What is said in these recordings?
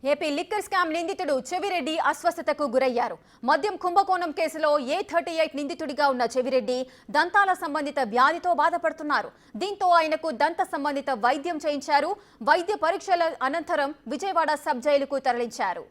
AP liquor scam నిందితుడు చెవిరెడ్డి అస్వస్థతకు గురయ్యారు. మద్యం కుంభకోణం కేసులో A38 నిందితుడిగా ఉన్న చెవిరెడ్డి దంతాల సంబంధిత వ్యాధితో బాధపడుతున్నారు. దీంతో ఆయనకు దంత సంబంధిత వైద్యం చేయించారు. వైద్య పరీక్షల అనంతరం విజయవాడ సబ్ జైలుకు తరలించారు.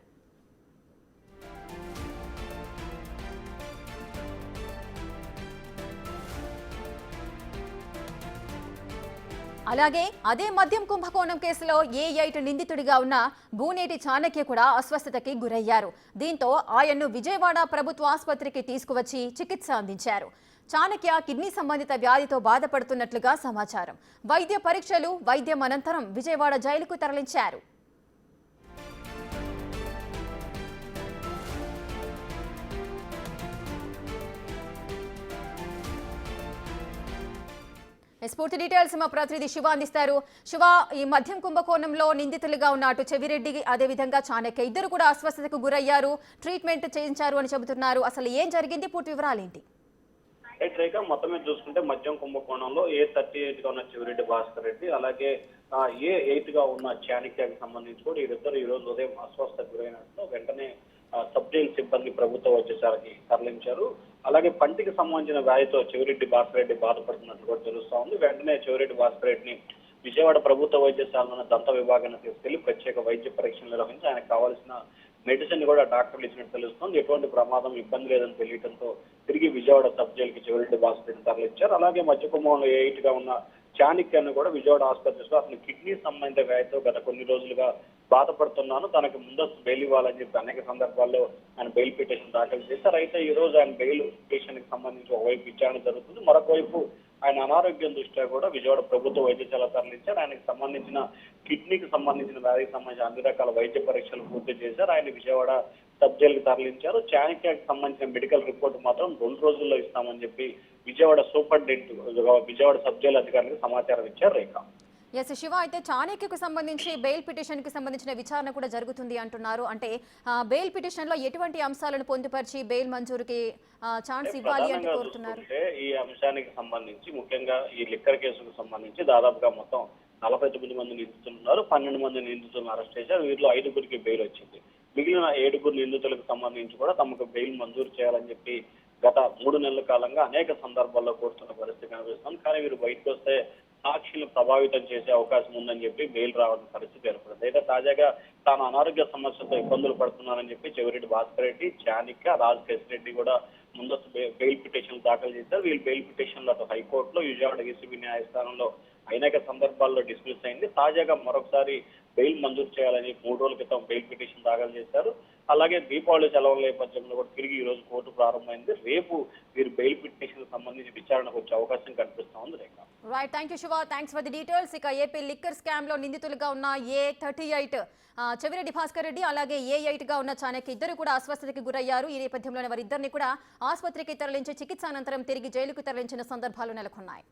అలాగే అదే మద్యం కుంభకోణం కేసులో A8 నిందితుడిగా ఉన్న బూనేటి చాణక్య కూడా అస్వస్థతకి గురయ్యారు. దీంతో ఆయన్ను విజయవాడ ప్రభుత్వ ఆసుపత్రికి తీసుకువచ్చి చికిత్స అందించారు. చాణక్య కిడ్నీ సంబంధిత వ్యాధితో బాధపడుతున్నట్లుగా సమాచారం. వైద్య పరీక్షలు వైద్యం అనంతరం విజయవాడ జైలుకు తరలించారు. పూర్తి డీటెయిల్స్ మా ప్రతినిధి శివ అందిస్తారు. శివ, ఈ మద్యం కుంభకోణంలో నిందితులుగా ఉన్న అటు చెవిరెడ్డి అదేవిధంగా చాణక్య ఇద్దరు కూడా అస్వస్థతకు గురయ్యారు, ట్రీట్మెంట్ చేయించారు అని చెబుతున్నారు. అసలు ఏం జరిగింది, పూర్తి వివరాలు ఏంటి? మొత్తం మీద చూసుకుంటే మద్యం కుంభకోణంలో A38 గా ఉన్న చెవిరెడ్డి భాస్కర్ రెడ్డి, అలాగే A8 గా ఉన్న చాణక్యకి సంబంధించి కూడా వీరిద్దరు ఈ రోజు ఉదయం అస్వస్థతకు గురైనట్లు వెంటనే సబ్ జైలు సిబ్బంది ప్రభుత్వ వైద్యశాలకి తరలించారు. అలాగే పంటికి సంబంధించిన వ్యాధితో చెవిరెడ్డి భాస్కర్ రెడ్డి బాధపడుతున్నట్లు కూడా తెలుస్తా ఉంది. వెంటనే చెవిరెడ్డి భాస్కర్ రెడ్డిని విజయవాడ ప్రభుత్వ వైద్యశాలలో దంత విభాగాన్ని తీసుకెళ్లి ప్రత్యేక వైద్య పరీక్షలు నిర్వహించి ఆయనకు కావాల్సిన మెడిసిన్ కూడా డాక్టర్లు ఇచ్చినట్టు తెలుస్తుంది. ఎటువంటి ప్రమాదం ఇబ్బంది లేదని తెలియడంతో తిరిగి విజయవాడ సబ్ జైలుకి చెవిరెడ్డి భాస్కర్ రెడ్డిని తరలించారు. అలాగే మధ్య కుంభంలో A8 గా ఉన్న చాణక్యాన్ని కూడా విజయవాడ ఆసుపత్రిలో అతను కిడ్నీ సంబంధిత వ్యాధితో గత కొన్ని రోజులుగా బాధపడుతున్నాను, తనకు ముందస్తు బెయిల్ ఇవ్వాలని చెప్పి అనేక సందర్భాల్లో ఆయన బెయిల్ పిటిషన్ దాఖలు చేశారు. అయితే ఈ రోజు ఆయన బెయిల్ పిటిషన్ కి సంబంధించి ఒకవైపు విచారణ జరుగుతుంది, మరొక వైపు ఆయన అనారోగ్యం దృష్ట్యా కూడా విజయవాడ ప్రభుత్వ వైద్యశాల తరలించారు. ఆయనకు సంబంధించిన కిడ్నీకి సంబంధించిన వ్యాధికి సంబంధించిన అన్ని రకాల వైద్య పరీక్షలు పూర్తి చేశారు. ఆయన విజయవాడ సబ్ జైలుకి తరలించారు. చాణక్యకి సంబంధించిన మెడికల్ రిపోర్ట్ మాత్రం 2 రోజుల్లో ఇస్తామని చెప్పి Vijayawada superintendent Vijayawada sub jail అధికారులకు సమాచారం ఇచ్చారు. రేఖ శివ, అయితే చాణక్యకు సంబంధించి బెయిల్ పిటిషన్ కి సంబంధించిన విచారణ కూడా జరుగుతుంది అంటున్నారు. అంటే బెయిల్ పిటిషన్ లో ఎటువంటి అంశాలను పొందుపరిచి బెయిల్ మంజూరుకి ఛాన్స్ ఇవ్వాలి అని కోరుతున్నారు? ఈ అంశానికి సంబంధించి ముఖ్యంగా ఈ లిక్కర్ కేసుకు సంబంధించి దాదాపుగా మొత్తం 49 మంది నిందితులు ఉన్నారు. 12 మంది నిందితులను అరెస్ట్ చేశారు. వీరిలో 5గురికి బెయిల్ వచ్చింది. మిగిలిన 7 నిందితులకు సంబంధించి కూడా తమకు బెయిల్ మంజూరు చేయాలని చెప్పి గత 3 నెలల కాలంగా అనేక సందర్భాల్లో కోరుతున్న పరిస్థితి కనిపిస్తుంది. కానీ వీరు బయటకు వస్తే సాక్షులను ప్రభావితం చేసే అవకాశం ఉందని చెప్పి బెయిల్ రావాల్సిన పరిస్థితి ఏర్పడింది. అయితే తాజాగా తాను అనారోగ్య సమస్యలతో ఇబ్బందులు పడుతున్నానని చెప్పి చెవిరెడ్డి భాస్కర్ రెడ్డి, చాణక్య, రాజకేశ్ రెడ్డి కూడా ముందస్తు బెయిల్ పిటిషన్లు దాఖలు చేశారు. వీళ్ళు బెయిల్ పిటిషన్లు అటు హైకోర్టులో, విజయవాడ ఏసీబీ న్యాయస్థానంలో అనేక సందర్భాల్లో డిస్మిస్ అయింది. తాజాగా మరొకసారి బెయిల్ మంజూరు చేయాలని 3 రోజుల క్రితం బెయిల్ పిటిషన్ దాఖలు చేశారు. అలాగే దీపావళి సెలవుల నేపథ్యంలో కూడా తిరిగి ఈ రోజు కోర్టు ప్రారంభమైంది. రేపు వీరు బెయిల్ పిటిషన్ సంబంధించి విచారణకు వచ్చే అవకాశం కనిపిస్తా ఉంది. Rekha right, thank you Shiva, thanks for the details. ఇక ఏపీ లిక్కర్ స్కామ్ లో నిందితులుగా ఉన్న A38 చెవిరెడ్డి భాస్కర్ రెడ్డి, అలాగే A8 గా ఉన్న చాణక్య ఇద్దరు కూడా అస్వస్థతకి గురయ్యారు. ఈ నేపథ్యంలోనే వారిద్దరిని కూడా ఆసుపత్రికి తరలించి చికిత్స అనంతరం తిరిగి జైలుకు తరలించిన సందర్భాలు నెలకొన్నాయి.